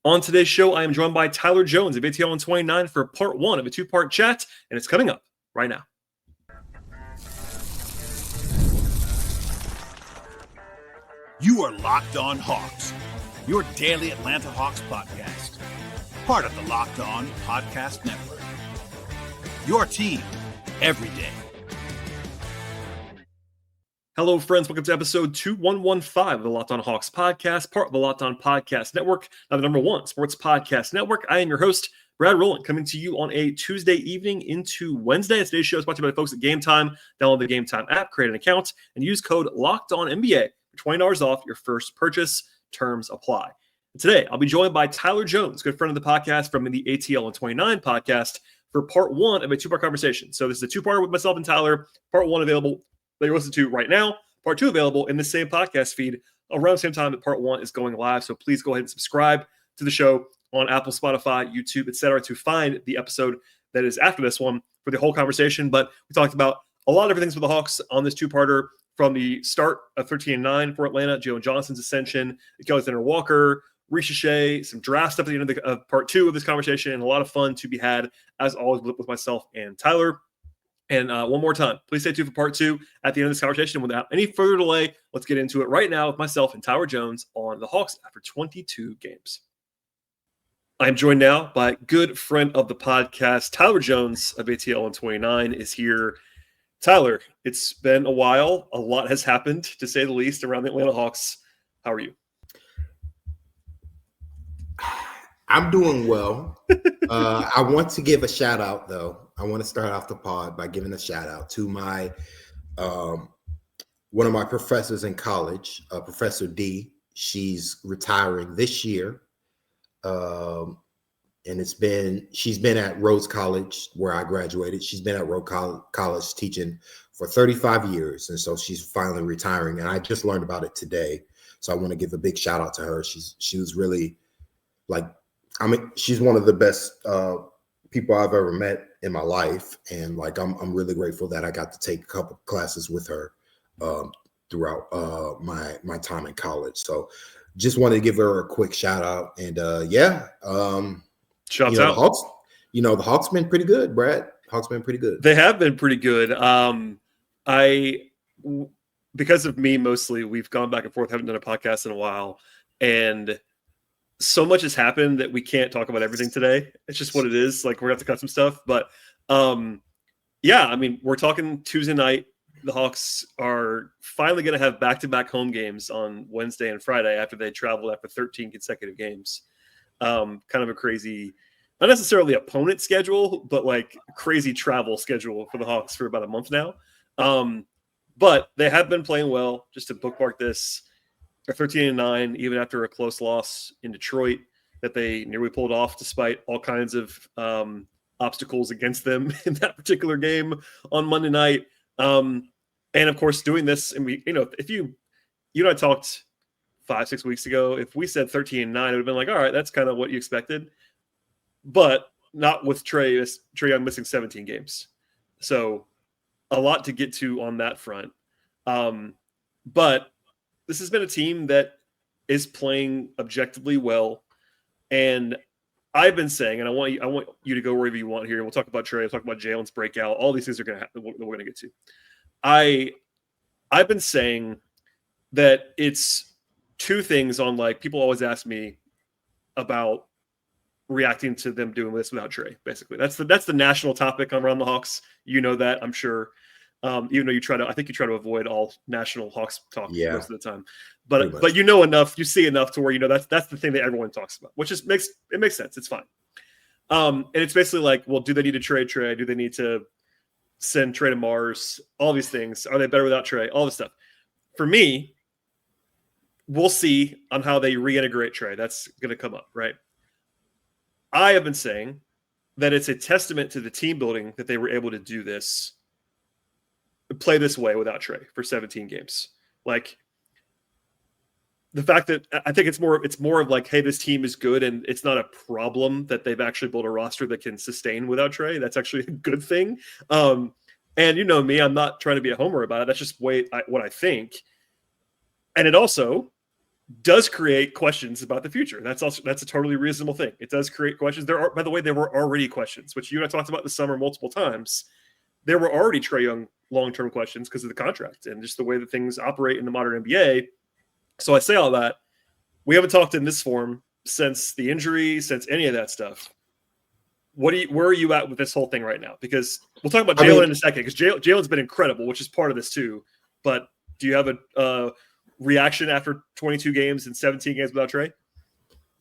On today's show, I am joined by Tyler Jones of ATL 29 for part one of a two-part chat, and it's coming up right now. You are Locked On Hawks, your daily Atlanta Hawks podcast, part of the Locked On Podcast Network. Your team every day. Hello, friends. Welcome to episode 2115 of the Locked On Hawks podcast, part of the Locked On Podcast Network, now the number one sports podcast network. I am your host, Brad Rowland, coming to you on a Tuesday evening into Wednesday. Today's show is brought to you by the folks at Game Time. Download the Game Time app, create an account, and use code LOCKEDONNBA for $20 off your first purchase. Terms apply. And today, I'll be joined by Tyler Jones, good friend of the podcast from the ATL and 29 podcast, for part one of a two-part conversation. So this is a two-parter with myself and Tyler. Part one available that you're listening to right now. Part two available in the same podcast feed around the same time that part one is going live. So please go ahead and subscribe to the show on Apple, Spotify, YouTube, etc. to find the episode that is after this one for the whole conversation. But we talked about a lot of different things with the Hawks on this two-parter, from the start of 13-9 for Atlanta, Jalen Johnson's ascension, Nickeil Alexander-Walker, Risacher, some draft stuff at the end of part two of this conversation, and a lot of fun to be had, as always, with myself and Tyler. And one more time, please stay tuned for part two at the end of this conversation. Without any further delay, let's get into it right now with myself and Tyler Jones on the Hawks after 22 games. I'm joined now by a good friend of the podcast, Tyler Jones of ATL and 29 is here. Tyler, it's been a while. A lot has happened, to say the least, around the Atlanta Hawks. How are you? I'm doing well. I want to give a shout out, though. I want to start off the pod by giving a shout out to my one of my professors in college, Professor D. She's retiring this year, and she's been at Rhodes College where I graduated. She's been at Rhodes College teaching for 35 years, and so she's finally retiring. And I just learned about it today, so I want to give a big shout out to her. She was really she's one of the best people I've ever met in my life. And I'm really grateful that I got to take a couple of classes with her throughout my time in college. So just wanted to give her a quick shout out. And Shouts out. The Hawks been pretty good, Brad. Hawks been pretty good. They have been pretty good. Because of me, mostly, we've gone back and forth, haven't done a podcast in a while. And so much has happened that we can't talk about everything today. It's just what it is. We're gonna have to cut some stuff, but we're talking Tuesday night. The Hawks are finally gonna have back-to-back home games on Wednesday and Friday after they traveled after 13 consecutive games. Kind of a crazy, not necessarily opponent schedule, but crazy travel schedule for the Hawks for about a month now. But they have been playing well. Just to bookmark this. They're 13-9, even after a close loss in Detroit that they nearly pulled off despite all kinds of obstacles against them in that particular game on Monday night. And of course, doing this, and if you and I talked 5-6 weeks ago, if we said 13-9, it would have been all right, that's kind of what you expected. But not with Trae Young missing 17 games. So a lot to get to on that front. But this has been a team that is playing objectively well, and I've been saying, and I want you to go wherever you want here. We'll talk about Trae, we'll talk about Jalen's breakout. All these things are going to happen. We're going to get to. I've been saying that it's two things on people always ask me about reacting to them doing this without Trae. Basically, that's the national topic around the Hawks. You know that, I'm sure. Even though I think you try to avoid all national Hawks talk most of the time, but enough, you see enough to where that's the thing that everyone talks about, which just makes sense. It's fine. And it's basically well, do they need to trade Trae? Do they need to send Trae to Mars? All these things. Are they better without Trae? All this stuff. For me, we'll see on how they reintegrate Trae. That's going to come up, right? I have been saying that it's a testament to the team building that they were able to do this. Play this way without Trae for 17 games. The fact that I think it's more of hey, this team is good, and it's not a problem that they've actually built a roster that can sustain without Trae. That's actually a good thing. And you know me, I'm not trying to be a homer about it. That's just what I think. And it also does create questions about the future. That's a totally reasonable thing. It does create questions. By the way, there were already questions, which you and I talked about this summer multiple times. There were already Trae Young long-term questions because of the contract and just the way that things operate in the modern NBA. So I say all that. We haven't talked in this form since the injury, since any of that stuff. Where are you at with this whole thing right now? Because we'll talk about Jalen in a second, because Jalen's been incredible, which is part of this too. But do you have a reaction after 22 games and 17 games without Trae?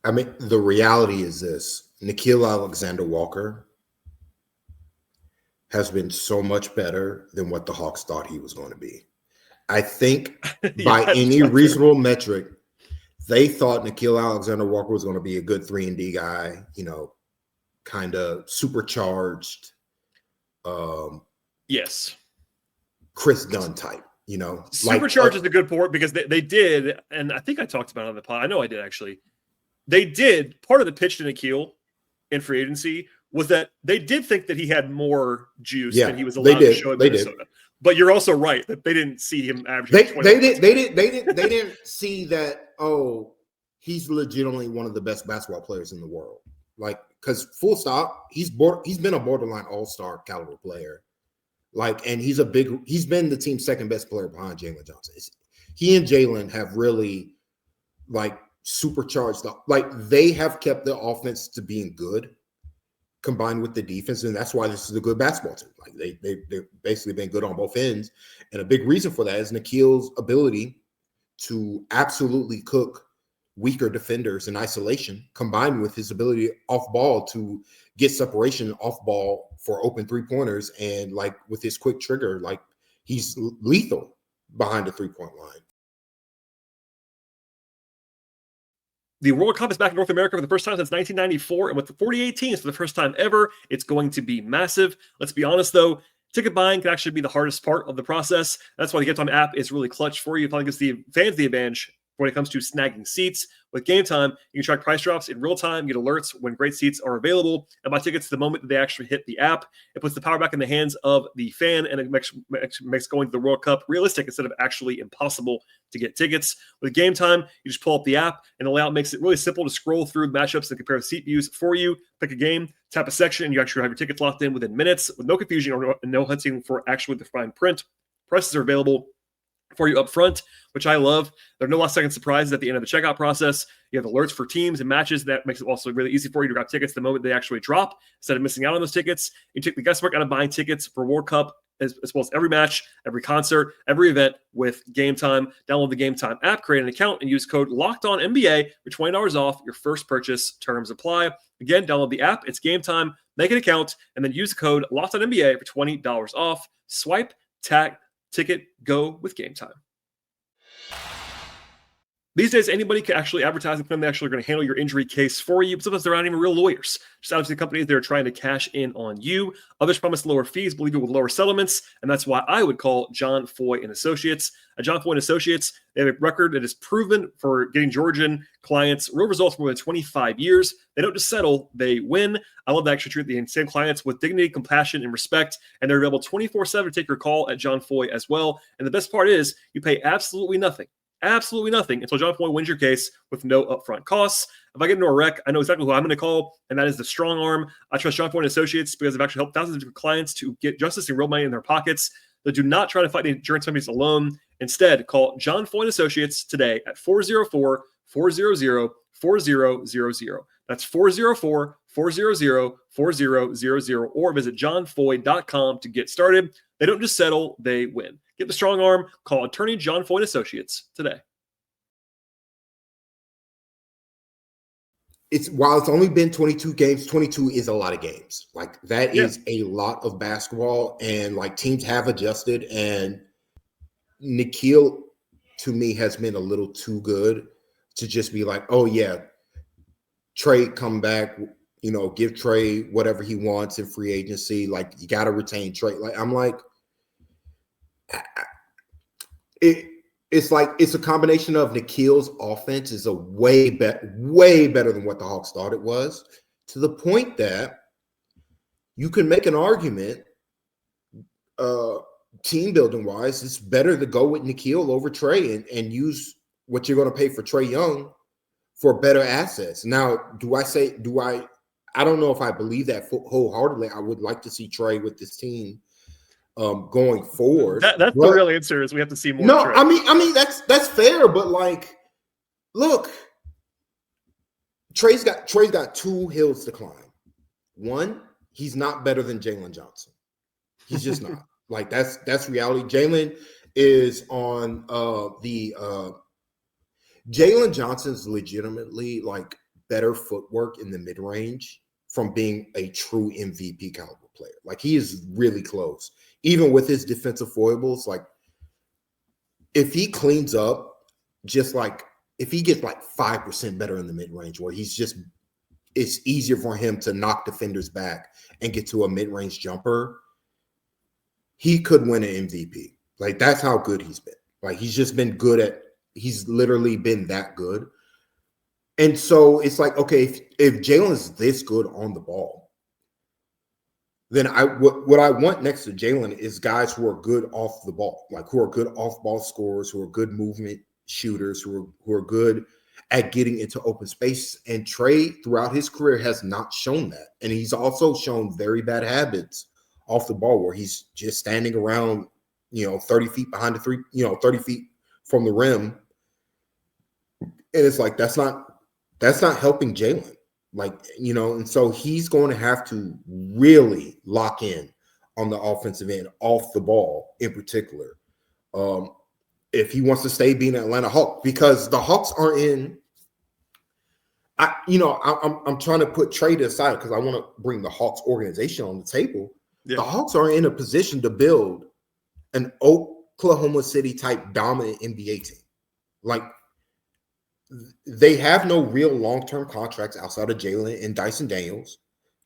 I mean, the reality is this: Nickeil Alexander-Walker has been so much better than what the Hawks thought he was going to be. I think by any reasonable metric, they thought Nickeil Alexander-Walker was going to be a good 3-and-D guy, kind of supercharged. Yes. Chris Dunn type, Supercharged is a good port because they did, and I think I talked about it on the pod. I know I did actually. They did, part of the pitch to Nickeil in free agency was that they did think that he had more juice than he was allowed to show at Minnesota. Did. But you're also right that they didn't see him averaging. They didn't see that. Oh, he's legitimately one of the best basketball players in the world. Because full stop, he's been a borderline all-star caliber player. And he's been the team's second best player behind Jalen Johnson. He and Jalen have really supercharged. They have kept the offense to being good, combined with the defense, and that's why this is a good basketball team. They've basically been good on both ends, and a big reason for that is Nickeil's ability to absolutely cook weaker defenders in isolation, combined with his ability off ball to get separation off ball for open 3-pointers, and with his quick trigger, he's lethal behind the 3-point line. The World Cup is back in North America for the first time since 1994, and with the 48 teams for the first time ever, it's going to be massive. Let's be honest, though, ticket buying can actually be the hardest part of the process. That's why the Game Time app is really clutch for you. It probably gives the fans the advantage when it comes to snagging seats. With Game Time, you can track price drops in real time, get alerts when great seats are available, and buy tickets the moment that they actually hit the app. It puts the power back in the hands of the fan, and it makes going to the World Cup realistic instead of actually impossible to get tickets. With Game Time, you just pull up the app, and the layout makes it really simple to scroll through matchups and compare the seat views for you. Pick a game, tap a section, and you actually have your tickets locked in within minutes with no confusion or no hunting for actually the fine print. Prices are available for you up front, which I love. There are no last-second surprises at the end of the checkout process. You have alerts for teams and matches. That makes it also really easy for you to grab tickets the moment they actually drop instead of missing out on those tickets. You take the guesswork out of buying tickets for World Cup as well as every match, every concert, every event with Game Time. Download the Game Time app, create an account, and use code LOCKEDONNBA for $20 off your first purchase. Terms apply. Again, download the app. It's Game Time. Make an account, and then use the code LOCKEDONNBA for $20 off. Swipe, tag, ticket, go with Game Time. These days, anybody can actually advertise and claim they actually are going to handle your injury case for you, but sometimes they're not even real lawyers. Just obviously companies that are trying to cash in on you. Others promise lower fees, believe you with lower settlements, and that's why I would call John Foy Associates. At John Foy Associates, they have a record that is proven for getting Georgian clients real results for more than 25 years. They don't just settle, they win. I love to actually treat the same clients with dignity, compassion, and respect, and they're available 24/7 to take your call at John Foy as well. And the best part is you pay absolutely nothing until John Foy wins your case with no upfront costs. If I get into a wreck, I know exactly who I'm going to call, and that is the strong arm. I trust John Foy Associates because they've actually helped thousands of different clients to get justice and real money in their pockets. They do not try to fight the insurance companies alone. Instead, call John Foy Associates today at 404-400-4000. That's 404-400-4000, or visit johnfoy.com to get started. They don't just settle, they win. Get the strong arm. Call attorney John Foy Associates today. While it's only been 22 games, 22 is a lot of games. That is a lot of basketball, and teams have adjusted, and Nickeil to me has been a little too good to just be oh yeah, Trae come back, give Trae whatever he wants in free agency. You got to retain Trae. It's a combination of Nickeil's offense is way better than what the Hawks thought it was, to the point that you can make an argument, team building wise, it's better to go with Nickeil over Trae and use what you're going to pay for Trae Young for better assets. Now, I don't know if I believe that wholeheartedly. I would like to see Trae with this team going forward. That's the real answer is we have to see more. No, Trae. I mean that's fair, but like, look, Trae's got 2 hills to climb. One, he's not better than Jalen Johnson. He's just not. Like that's reality. Jalen is on Jalen Johnson's legitimately like better footwork in the mid-range from being a true MVP caliber player. Like he is really close. Even with his defensive foibles, like if he cleans up, just like if he gets like 5% better in the mid-range where it's easier for him to knock defenders back and get to a mid-range jumper, he could win an MVP. Like that's how good he's been. Like he's just been he's literally been that good. And so it's like, okay, if Jalen is this good on the ball, then what I want next to Jalen is guys who are good off the ball, like who are good off ball scorers, who are good movement shooters, who are good at getting into open space. And Trae throughout his career has not shown that. And he's also shown very bad habits off the ball where he's just standing around, 30 feet behind the 30 feet from the rim. And it's like, that's not helping Jalen. Like, and so he's going to have to really lock in on the offensive end off the ball in particular. If he wants to stay being an Atlanta Hawk, because the Hawks are in, I'm trying to put Trae aside because I want to bring the Hawks organization on the table. Yeah. The Hawks are in a position to build an Oklahoma City type dominant NBA team. Like they have no real long-term contracts outside of Jalen and Dyson Daniels.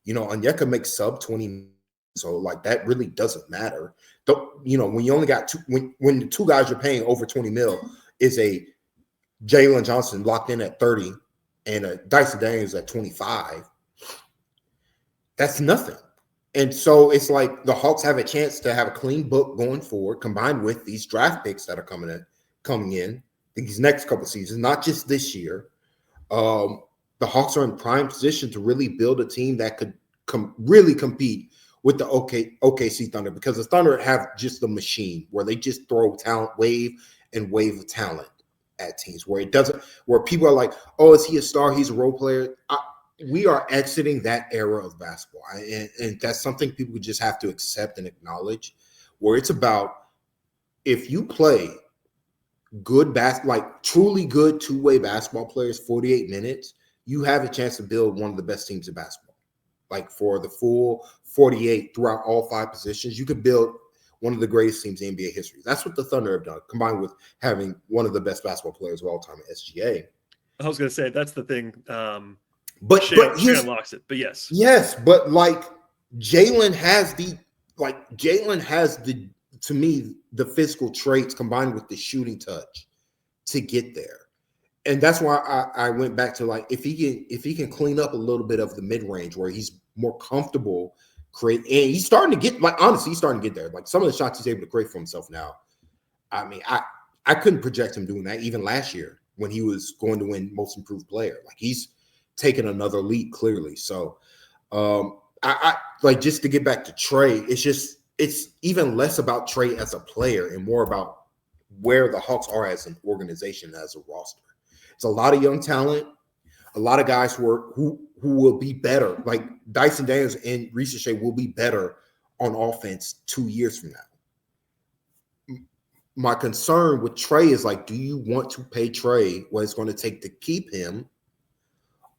Onyeka makes sub 20, so like that really doesn't matter. When you only got when the 2 guys you're paying over 20 mil is a Jalen Johnson locked in at 30 and a Dyson Daniels at 25, that's nothing. And so it's like the Hawks have a chance to have a clean book going forward, combined with these draft picks that are coming in these next couple of seasons, not just this year. The Hawks are in prime position to really build a team that could really compete with the OKC Thunder, because the Thunder have just the machine where they just throw wave of talent at teams where people are like, oh, is he a star? He's a role player. We are exiting that era of basketball. And that's something people just have to accept and acknowledge, where it's about if you play good like truly good two-way basketball players 48 minutes, you have a chance to build one of the best teams in basketball. Like for the full 48 throughout all 5 positions, you could build one of the greatest teams in NBA history. That's what the Thunder have done, combined with having one of the best basketball players of all time at SGA. I was going to say, that's the thing. But he unlocks it. But yes, but like Jalen has to me, the physical traits combined with the shooting touch to get there. And that's why I went back to like, if he can clean up a little bit of the mid-range where he's more comfortable creating, and he's starting to get, like, honestly, he's starting to get there. Like some of the shots he's able to create for himself now. I mean, I couldn't project him doing that even last year when he was going to win most improved player. Like he's taken another leap clearly. So I like, just to get back to Trae, it's even less about Trae as a player and more about where the Hawks are as an organization, as a roster. It's a lot of young talent, a lot of guys who will be better. Like Dyson Daniels and Risacher will be better on offense 2 years from now. My concern with Trae is like, do you want to pay Trae what it's going to take to keep him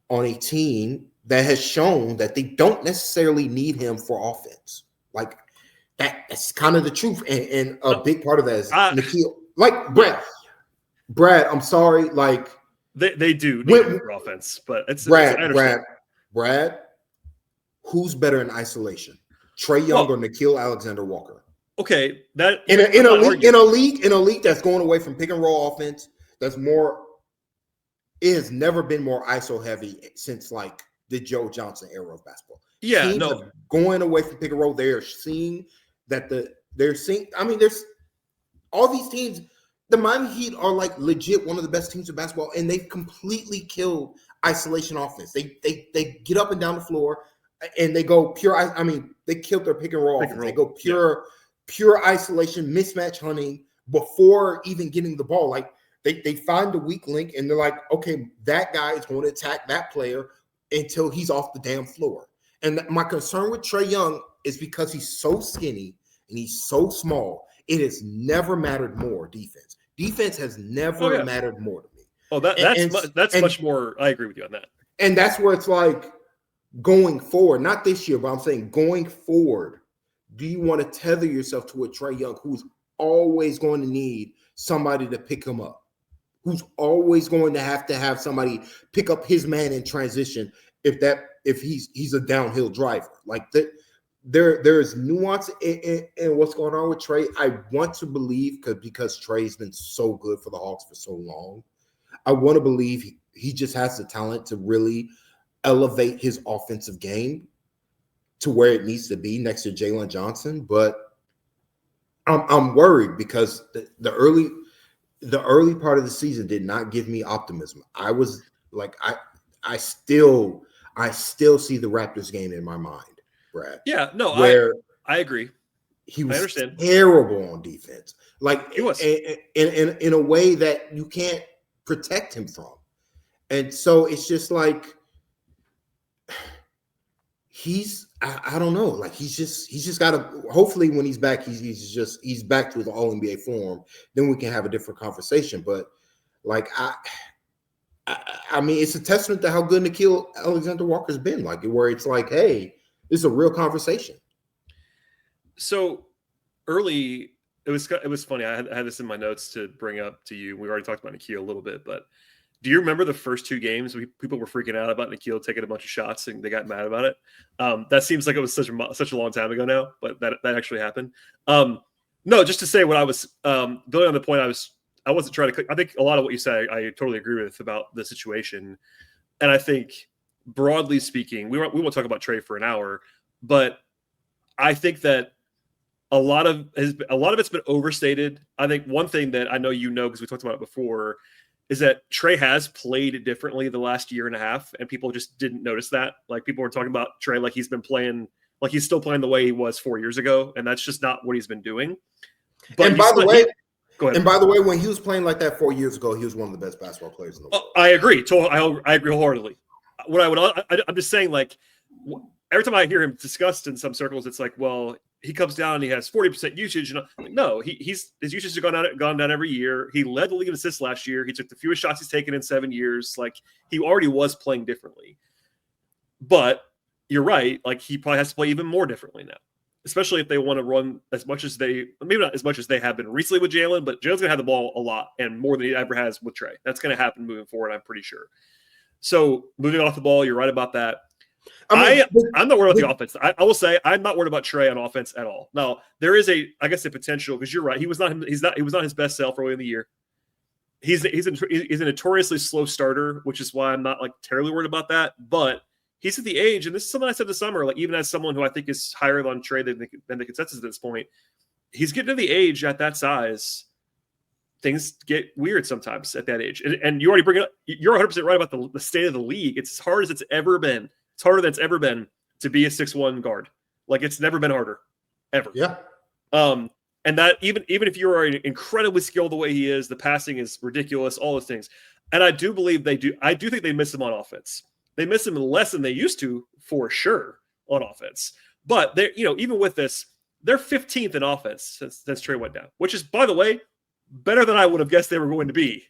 on a team that has shown that they don't necessarily need him for offense? Like that's kind of the truth. And a big part of that is Nickeil. Like Brad, I'm sorry. Like they do need him for offense, but it's Brad, who's better in isolation? Trae Young or Nickeil Alexander-Walker? Okay, that in a league that's going away from pick and roll offense, that's more. It has never been more ISO heavy since like the Joe Johnson era of basketball. Yeah, teams are going away from pick and roll. They're seeing that I mean, there's all these teams. the Miami Heat are like legit one of the best teams in basketball, and they've completely killed isolation offense. They get up and down the floor, and they go pure. I mean, they killed their pick and roll offense. They go pure isolation, mismatch hunting before even getting the ball. Like they find the weak link, and they're like, okay, that guy is going to attack that player until he's off the damn floor. And my concern with Trae Young is because he's so skinny and he's so small. It has never mattered more. Defense has never mattered more to me. Oh, that's much more. I agree with you on that. And that's where it's like going forward, not this year, but I'm saying going forward. Do you want to tether yourself to a Trae Young who's always going to need somebody to pick him up, who's always going to have somebody pick up his man in transition if he's a downhill driver? Like that, there is nuance in what's going on with Trae. I want to believe because Trae's been so good for the Hawks for so long. I want to believe he just has the talent to really elevate his offensive game to where it needs to be next to Jalen Johnson. But I'm worried because the early part of the season did not give me optimism. I was like, I still see the Raptors game in my mind, Brad. Yeah, no, where I agree. He was I understand. terrible on defense, like he was in a way that you can't protect him from. And so it's just like I don't know, like he's just got to, hopefully when he's back, he's back to his all NBA form. Then we can have a different conversation. But like I mean, it's a testament to how good Nickeil Alexander-Walker's been. Like where it's like, hey, this is a real conversation. So early, it was funny. I had this in my notes to bring up to you. We already talked about Nickeil a little bit, but do you remember the first two games? People were freaking out about Nickeil taking a bunch of shots and they got mad about it. That seems like it was such a long time ago now, but that actually happened. No, just to say what I was building on the point I wasn't trying to. I think a lot of what you said I totally agree with about the situation, and I think broadly speaking, we won't talk about Trae for an hour, but I think that a lot of it's been overstated. I think one thing that I know because we talked about it before is that Trae has played differently the last year and a half, and people just didn't notice that. Like people were talking about Trae like he's been playing, like he's still playing the way he was 4 years ago, and that's just not what he's been doing. But and by the way, go ahead. And by the way, when he was playing like that 4 years ago, he was one of the best basketball players in the world. I agree. I agree wholeheartedly. I'm just saying, like, every time I hear him discussed in some circles, it's like, well, he comes down and he has 40% usage. And like, no, his usage has gone down every year. He led the league in assists last year. He took the fewest shots he's taken in 7 years. Like he already was playing differently. But you're right. Like he probably has to play even more differently now, especially if they want to run as much as maybe not as much as they have been recently with Jalen, but Jalen's going to have the ball a lot and more than he ever has with Trae. That's going to happen moving forward, I'm pretty sure. So moving off the ball, you're right about that. I'm not worried about the offense. I will say I'm not worried about Trae on offense at all. Now there is a potential, because you're right. He was not his best self early in the year. He's a notoriously slow starter, which is why I'm not like terribly worried about that. But he's at the age, and this is something I said this summer, like even as someone who I think is higher on Trae than the consensus at this point, he's getting to the age at that size. Things get weird sometimes at that age. And you already bring it up. You're 100% right about the state of the league. It's as hard as it's ever been. It's harder than it's ever been to be a 6'1" guard. Like it's never been harder, ever. Yeah. And that even if you are incredibly skilled the way he is, the passing is ridiculous, all those things. And I do believe they do. I do think they miss him on offense. They miss him less than they used to, for sure, on offense. But they, even with this, they're 15th in offense since Trae went down, which is, by the way, better than I would have guessed they were going to be.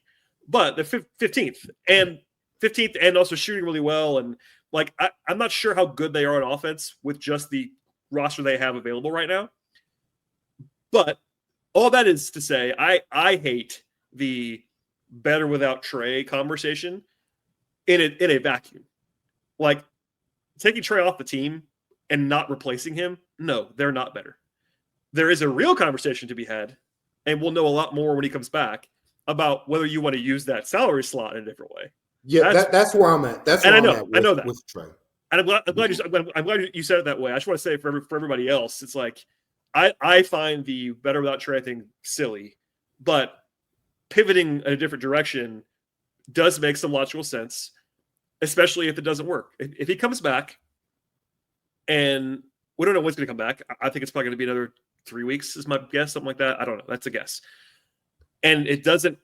But they're 15th and also shooting really well. And like, I'm not sure how good they are on offense with just the roster they have available right now. But all that is to say, I hate the better without Trae conversation in a vacuum. Like taking Trae off the team and not replacing him, no, they're not better. There is a real conversation to be had, and we'll know a lot more when he comes back about whether you want to use that salary slot in a different way. Yeah, that's where I'm at. That's where I'm at I know that with Trae. And I'm glad you said it that way. I just want to say for everybody else, it's like I find the better without Trae thing silly, but pivoting in a different direction does make some logical sense, especially if it doesn't work. If he comes back, and we don't know when's going to come back. I think it's probably going to be another 3 weeks is my guess, something like that. I don't know. That's a guess. And it doesn't,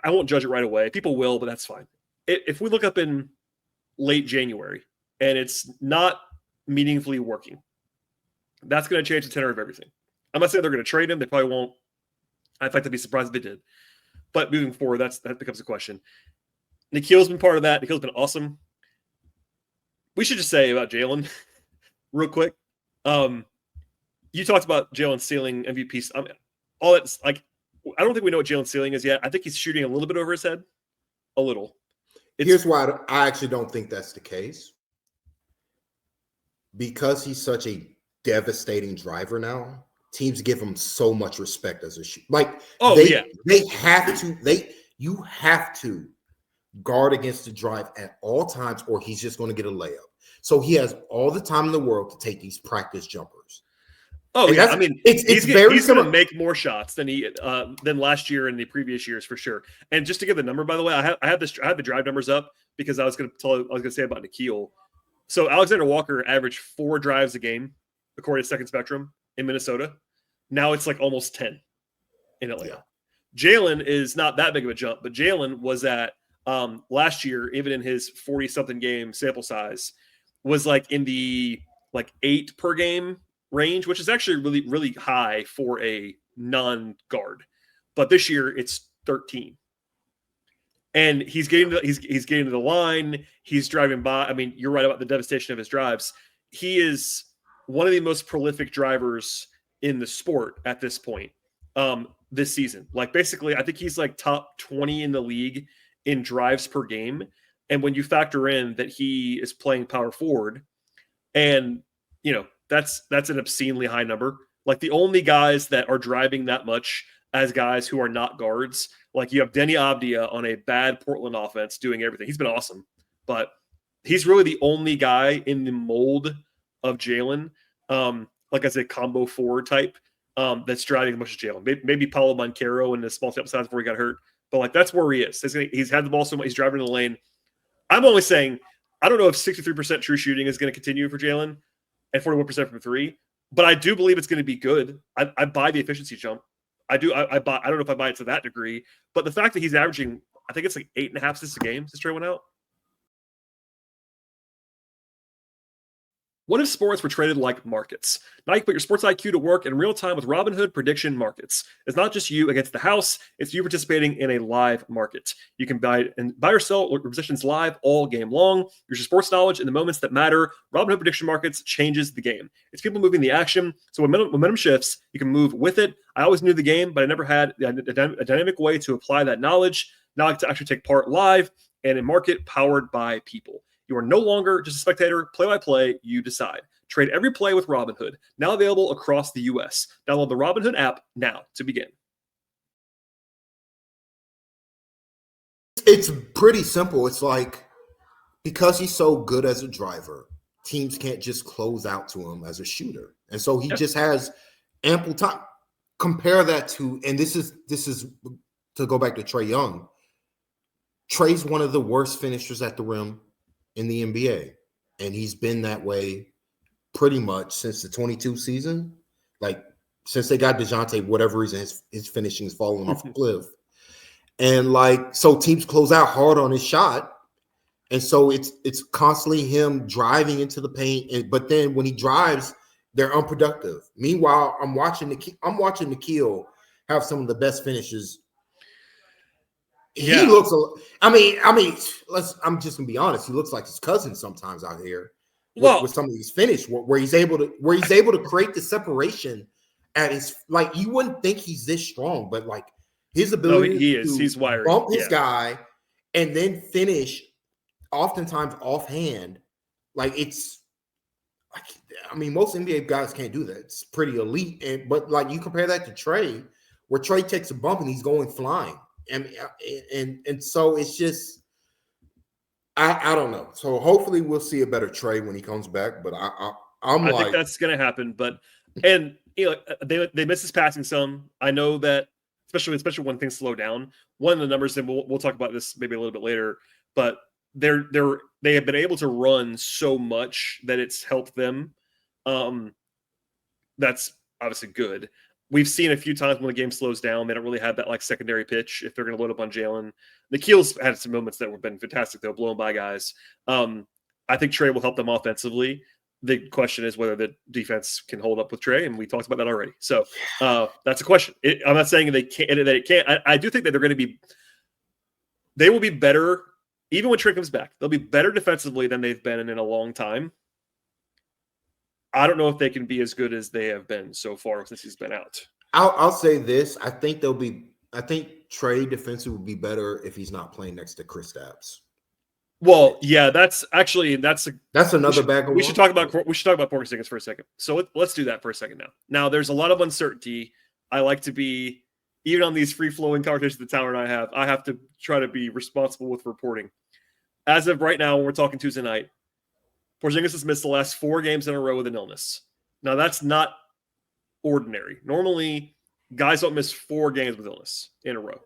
I won't judge it right away. People will, but that's fine. If we look up in late January and it's not meaningfully working, that's going to change the tenor of everything. I'm not saying they're going to trade him. They probably won't. In fact, I'd be surprised if they did. But moving forward, that becomes a question. Nickeil's been part of that. Nickeil's been awesome. We should just say about Jalen real quick. You talked about Jalen's ceiling MVP. All that's like, I don't think we know what Jalen's ceiling is yet. I think he's shooting a little bit over his head. A little. Here's why I actually don't think that's the case. Because he's such a devastating driver now, teams give him so much respect as a shooter. Like, you have to guard against the drive at all times, or he's just going to get a layup. So he has all the time in the world to take these practice jumpers. Oh, and yeah. I mean, he's going to make more shots than last year and the previous years for sure. And just to give the number, by the way, I had the drive numbers up because I was going to say about Nickeil. So Alexander-Walker averaged 4 drives a game, according to Second Spectrum in Minnesota. Now it's like almost 10 in Atlanta. Yeah. Jalen is not that big of a jump, but Jalen was at last year, even in his 40-something game sample size, was like in the 8 per game range, which is actually really, really high for a non-guard. But this year it's 13. And he's getting to the line. He's driving by. I mean, you're right about the devastation of his drives. He is one of the most prolific drivers in the sport at this point this season. Like, basically, I think he's like top 20 in the league in drives per game. And when you factor in that he is playing power forward, and that's an obscenely high number. Like, the only guys that are driving that much as guys who are not guards, like, you have Denny Avdia on a bad Portland offense doing everything. He's been awesome, but he's really the only guy in the mold of Jalen, like I said, combo forward type, that's driving as much as Jalen. Maybe Paulo Banchero in the small sample size before he got hurt, but like, that's where he is. He's had the ball so much. He's driving in the lane. I'm only saying, I don't know if 63% true shooting is going to continue for Jalen and 41% from 3, but I do believe it's going to be good. I buy the efficiency jump. I do. I don't know if I buy it to that degree, but the fact that he's averaging, I think it's like 8.5 assists a game since Trae went out. What if sports were traded like markets? Now you can put your sports IQ to work in real time with Robinhood prediction markets. It's not just you against the house, it's you participating in a live market. You can buy or sell positions live all game long. Use your sports knowledge in the moments that matter. Robinhood prediction markets changes the game. It's people moving the action. So when momentum shifts, you can move with it. I always knew the game, but I never had a dynamic way to apply that knowledge. Now I get to actually take part live and in market powered by people. You are no longer just a spectator. Play-by-play, you decide. Trade every play with Robinhood, now available across the U.S. Download the Robinhood app now to begin. It's pretty simple. It's like, because he's so good as a driver, teams can't just close out to him as a shooter. And so he just has ample time. Compare that to, and this is to go back to Trae Young. Trae's one of the worst finishers at the rim in the NBA, and he's been that way pretty much since the 22 season. Like, since they got DeJounte, whatever reason, his finishing is falling off a cliff. And like, so teams close out hard on his shot, and so it's constantly him driving into the paint. But then when he drives, they're unproductive. Meanwhile, I'm watching Nickeil have some of the best finishes. He looks. I mean. I'm just gonna be honest. He looks like his cousin sometimes out here with some of these finish where he's able to create the separation at his, like, you wouldn't think he's this strong, but like his ability he's wired. Bump his guy and then finish, oftentimes offhand. Like, it's like, I mean, most NBA guys can't do that. It's pretty elite. But like, you compare that to Trae, where Trae takes a bump and he's going flying. And so it's just, I don't know. So hopefully we'll see a better Trae when he comes back. But I think that's going to happen. But and they miss his passing some. I know that, especially when things slow down. One of the numbers, and we'll talk about this maybe a little bit later, but they have been able to run so much that it's helped them. That's obviously good. We've seen a few times when the game slows down, they don't really have that like secondary pitch if they're going to load up on Jalen. Nickeil's had some moments that have been fantastic, though, blowing by guys. I think Trae will help them offensively. The question is whether the defense can hold up with Trae, and we talked about that already. So that's a question. I'm not saying that it can't. I do think that they will be better, even when Trae comes back. They'll be better defensively than they've been in a long time. I don't know if they can be as good as they have been so far since he's been out. I'll say this. I think Trae defensive would be better if he's not playing next to Kristaps. Well, yeah, that's another bag of we should talk about Porzingis for a second. So let's do that for a second now. Now, there's a lot of uncertainty. I like to be, even on these free-flowing conversations that Tyler and I have to try to be responsible with reporting. As of right now, when we're talking Tuesday night, Porzingis has missed the last 4 games in a row with an illness. Now, that's not ordinary. Normally, guys don't miss 4 games with illness in a row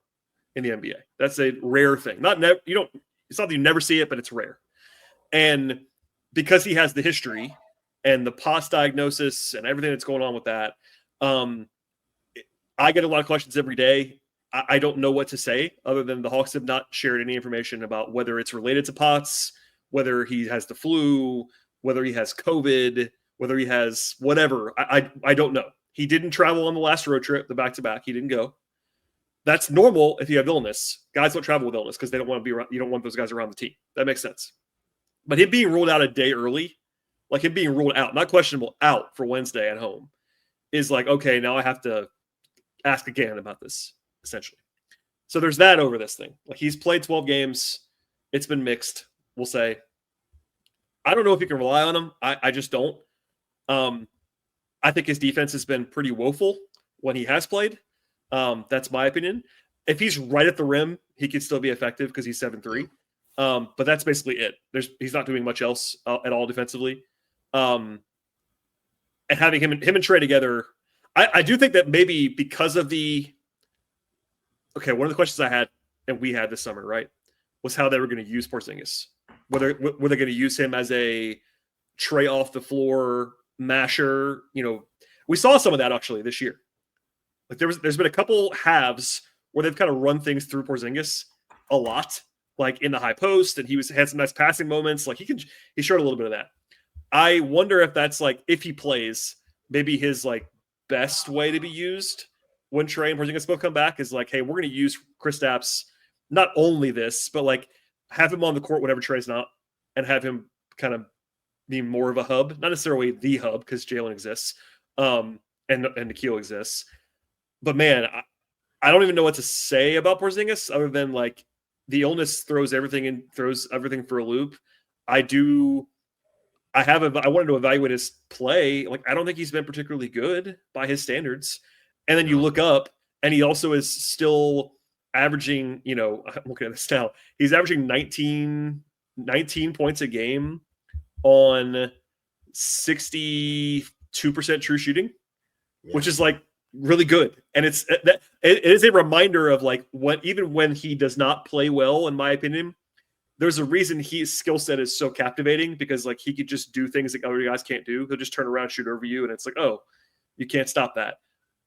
in the NBA. That's a rare thing. It's not that you never see it, but it's rare. And because he has the history and the POS diagnosis and everything that's going on with that, I get a lot of questions every day. I don't know what to say other than the Hawks have not shared any information about whether it's related to POTS, whether he has the flu, whether he has COVID, whether he has whatever. I don't know. He didn't travel on the last road trip, the back-to-back. He didn't go. That's normal if you have illness. Guys don't travel with illness because they don't want to be around. You don't want those guys around the team. That makes sense. But him being ruled out a day early, like him being ruled out, not questionable, out for Wednesday at home, is like, okay, now I have to ask again about this, essentially. So there's that over this thing. Like, he's played 12 games. It's been mixed, we'll say. I don't know if you can rely on him. I just don't. I think his defense has been pretty woeful when he has played. That's my opinion. If he's right at the rim, he could still be effective because he's 7'3". But that's basically it. He's not doing much else at all defensively. And having him and Trae together, I do think that maybe because of one of the questions I had and we had this summer, right, was how they were going to use Porzingis. Were they going to use him as a Trae off the floor masher? We saw some of that actually this year. Like there's been a couple halves where they've kind of run things through Porzingis a lot, like in the high post, and had some nice passing moments. Like he showed a little bit of that. I wonder if that's like, if he plays, maybe his like best way to be used when Trae and Porzingis both come back is like, hey, we're going to use Kristaps, not only this, but like have him on the court whenever Trae's not, and have him kind of be more of a hub, not necessarily the hub because Jalen exists, and Nickeil exists. But man, I don't even know what to say about Porzingis other than like the illness throws everything for a loop. I wanted to evaluate his play. Like, I don't think he's been particularly good by his standards. And then you look up and he also is still averaging, I'm looking at this now. He's averaging 19 points a game on 62% true shooting, which is like really good. And it is a reminder of like even when he does not play well, in my opinion, there's a reason his skill set is so captivating, because like he could just do things that other guys can't do. He'll just turn around, shoot over you, and it's like, oh, you can't stop that.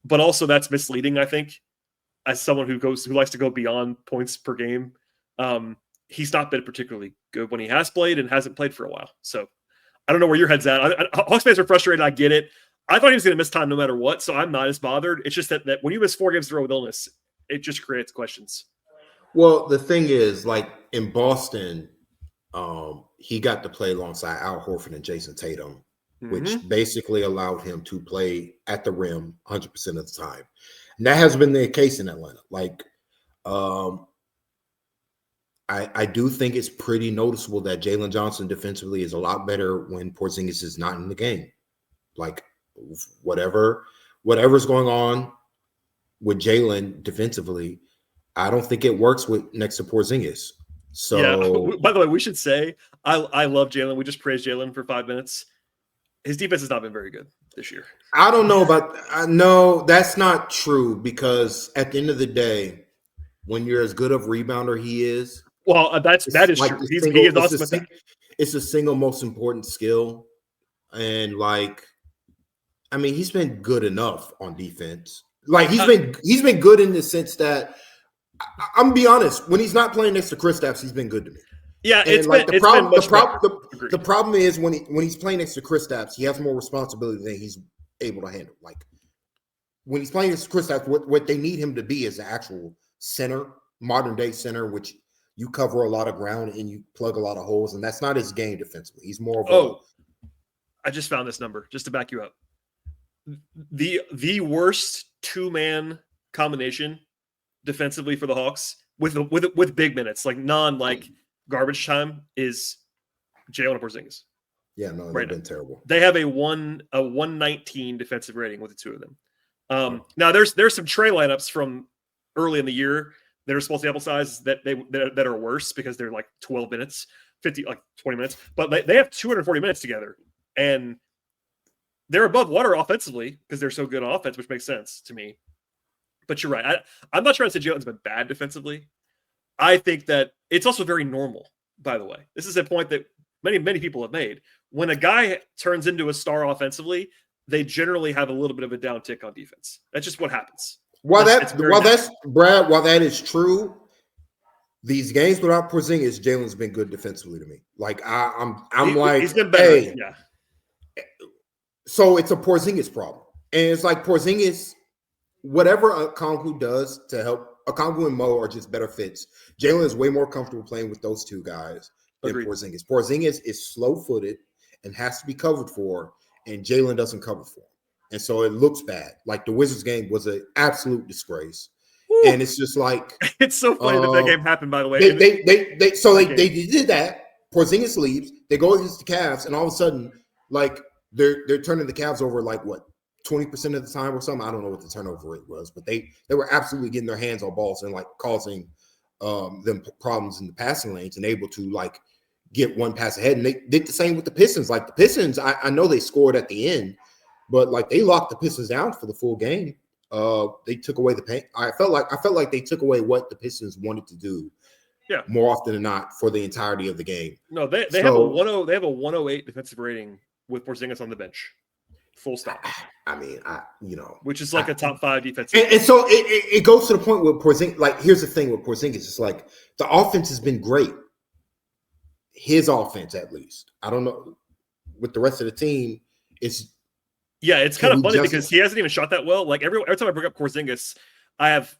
But also that's misleading, I think, as someone who likes to go beyond points per game. He's not been particularly good when he has played and hasn't played for a while. So I don't know where your head's at. Hawks fans are frustrated. I get it. I thought he was going to miss time no matter what, so I'm not as bothered. It's just that when you miss 4 games in a row with illness, it just creates questions. Well, the thing is, like in Boston, he got to play alongside Al Horford and Jason Tatum, which basically allowed him to play at the rim 100% of the time. And that has been the case in Atlanta. Like, I do think it's pretty noticeable that Jalen Johnson defensively is a lot better when Porzingis is not in the game. Like, whatever's going on with Jalen defensively, I don't think it works next to Porzingis. So, yeah. By the way, we should say I love Jalen. We just praised Jalen for 5 minutes. his defense has not been very good this year. I don't know about no, that's not true because at the end of the day, when you're as good of rebounder he is, well, that is like true. He is awesome with that. It's the single most important skill, and like, I mean, he's been good enough on defense. Like he's been good in the sense that I'm gonna be honest. When he's not playing next to Kristaps, he's been good to me. Yeah, and the problem is when he's playing next to Kristaps, he has more responsibility than he's able to handle. Like when he's playing next to Kristaps, what they need him to be is an actual center, modern day center, which you cover a lot of ground and you plug a lot of holes, and that's not his game defensively. He's more of I just found this number just to back you up. The worst two-man combination defensively for the Hawks with big minutes, like garbage time, is Jalen and Porzingis. Yeah, no, they've been terrible. They have a 119 defensive rating with the two of them. Now there's some Trae lineups from early in the year that are small sample size that are worse because they're like 12 minutes, 20 minutes, but they have 240 minutes together, and they're above water offensively because they're so good on offense, which makes sense to me. But you're right. I'm not trying to say Jalen's been bad defensively. I think that it's also very normal, by the way. This is a point that many people have made. When a guy turns into a star offensively, they generally have a little bit of a downtick on defense. That's just what happens. While that is true, these games without Porzingis, Jalen's been good defensively to me. Like he's been better. Hey, yeah. So it's a Porzingis problem, and it's like Porzingis, whatever Okongwu does to help. Okongwu and Mo are just better fits. Jalen is way more comfortable playing with those two guys than Porzingis. Porzingis is slow-footed and has to be covered for, and Jalen doesn't cover for him. And so it looks bad. Like the Wizards game was an absolute disgrace. Woo. And it's just like it's so funny that game happened, by the way. They did that. Porzingis leaves, they go against the Cavs, and all of a sudden, like they're turning the Cavs over like what? 20% of the time or something. I don't know what the turnover rate was, but they were absolutely getting their hands on balls and like causing them problems in the passing lanes and able to like get one pass ahead. And they did the same with the Pistons. Like the Pistons, I know they scored at the end, but like they locked the Pistons down for the full game. They took away the paint. I felt like they took away what the Pistons wanted to do. Yeah, more often than not for the entirety of the game. No, they have a 108 defensive rating with Porzingis on the bench. Full stop. I mean, which is like a top 5 defense. And so it goes to the point where Porzingis, like, here's the thing with Porzingis, it's like the offense has been great. His offense, at least. I don't know with the rest of the team. It's kind of funny because he hasn't even shot that well. Like every time I bring up Porzingis, I have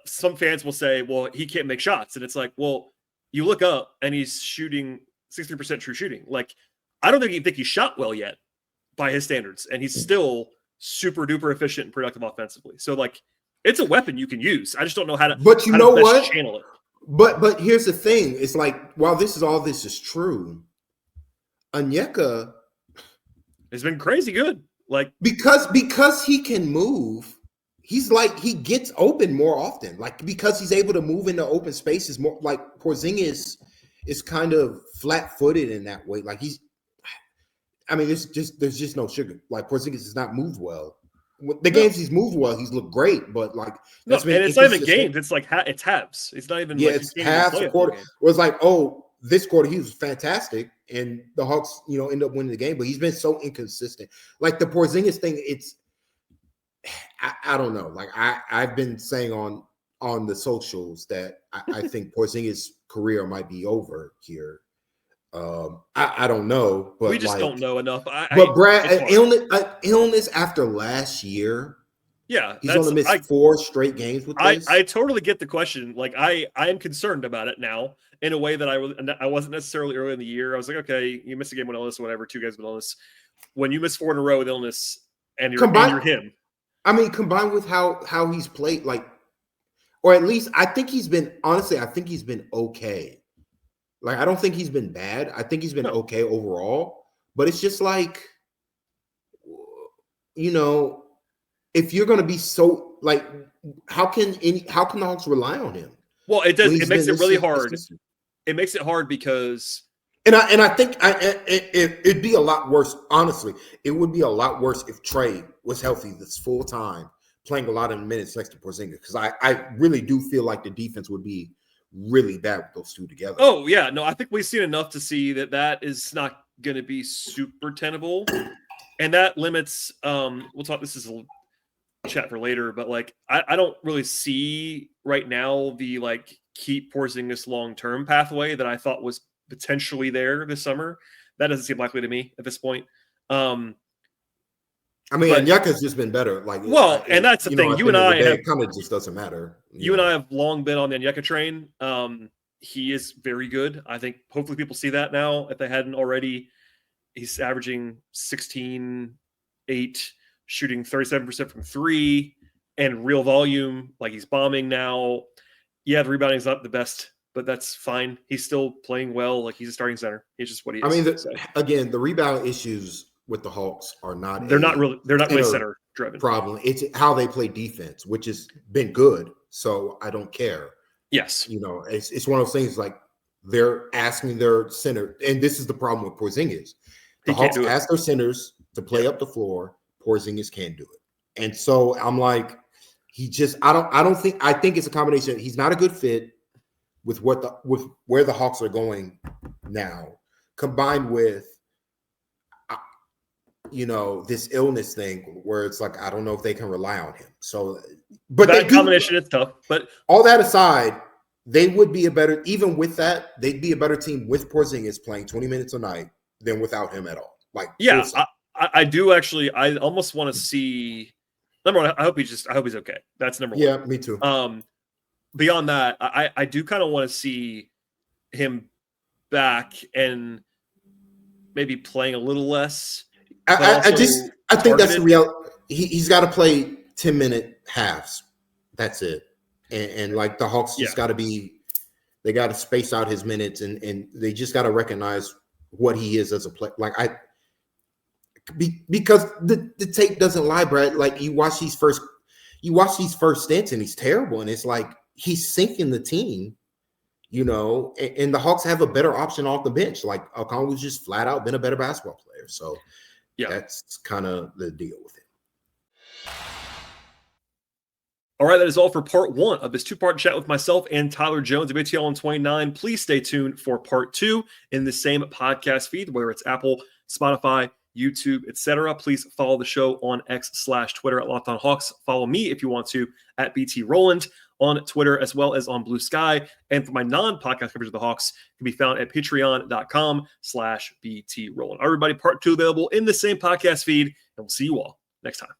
some fans will say, "Well, he can't make shots," and it's like, well, you look up and he's shooting 63% true shooting. Like, I don't think he shot well yet by his standards, and he's still super duper efficient and productive offensively. So like, it's a weapon you can use. I just don't know how to. But you know what? Channel it. But here's the thing: it's like while this is true, Onyeka has been crazy good. Like because he can move, he's like he gets open more often. Like because he's able to move into open spaces more. Like Porzingis is kind of flat-footed in that way. Like there's just no sugar. Like Porzingis has not moved well. The games he's moved well, he's looked great, but like that's and it's not even games. It's like it's halves. It's not even it's halves a quarter. It was like this quarter he was fantastic, and the Hawks end up winning the game. But he's been so inconsistent. Like the Porzingis thing, I don't know. Like I've been saying on the socials that I think Porzingis' career might be over here. I don't know, but we just don't know enough. Brad, an illness after last year. Yeah, he's only missed 4 straight games with this. I totally get the question. Like I am concerned about it now in a way that I wasn't necessarily early in the year. I was like, okay, you missed a game with illness, or whatever. 2 games with illness. When you miss 4 in a row with illness, and you're him. I mean, combined with how he's played, like, or at least I think he's been okay. Like, I don't think he's been bad. I think he's been okay overall. But it's just like, if you're going to be so, like, how can the Hawks rely on him? Well, it does. It makes it really hard. It makes it hard because And I think it'd be a lot worse. Honestly, it would be a lot worse if Trae was healthy this full time, playing a lot of minutes next to Porzingis, because I really do feel like the defense would be really bad with those two together. Oh yeah, no, I think we've seen enough to see that is not going to be super tenable, and that limits. We'll talk. This is a chat for later, but like I don't really see right now the like keep Porzingis long-term pathway that I thought was potentially there this summer. That doesn't seem likely to me at this point. I mean, Onyeka's just been better. Like, and that's the thing. You and I it kind of just doesn't matter. You and I have long been on the Onyeka train. He is very good. I think hopefully people see that now. If they hadn't already, he's averaging 16, 8, shooting 37% from 3, and real volume. Like, he's bombing now. Yeah, the rebounding is not the best, but that's fine. He's still playing well. Like, he's a starting center. He's just what he is. I mean, again, the rebound issues with the Hawks are not. They're not really center driven problem. It's how they play defense, which has been good. So I don't care. Yes, it's one of those things. Like, they're asking their center, and this is the problem with Porzingis. The Hawks ask their centers to play up the floor. Porzingis can't do it, and so I'm like, I think it's a combination. He's not a good fit with where the Hawks are going now, combined with this illness thing where it's like, I don't know if they can rely on him. So, but that combination is tough. But all that aside, they would be even with that, they'd be a better team with Porzingis playing 20 minutes a night than without him at all. Like, yeah, I do actually. I almost want to see. Number one, I hope he's okay. That's number one. Yeah, me too. Beyond that, I do kind of want to see him back and maybe playing a little less. I think that's the real. He's got to play 10-minute halves. That's it. And like the Hawks just got to be. They got to space out his minutes, and they just got to recognize what he is as a player. Like because the tape doesn't lie, Brad. Like, you watch these first stints, and he's terrible, and it's like he's sinking the team. And the Hawks have a better option off the bench. Like, Okongwu's just flat out been a better basketball player. So. Yeah, that's kind of the deal with it. All right, that is all for part 1 of this 2-part chat with myself and Tyler Jones of ATL on 29. Please stay tuned for part 2 in the same podcast feed, whether it's Apple, Spotify, YouTube, etc. Please follow the show on X/Twitter at Locked On Hawks. Follow me if you want to at BT Rowland on Twitter, as well as on Blue Sky. And for my non-podcast coverage of the Hawks, can be found at patreon.com/BT Rowland. Everybody, part 2 available in the same podcast feed, and we'll see you all next time.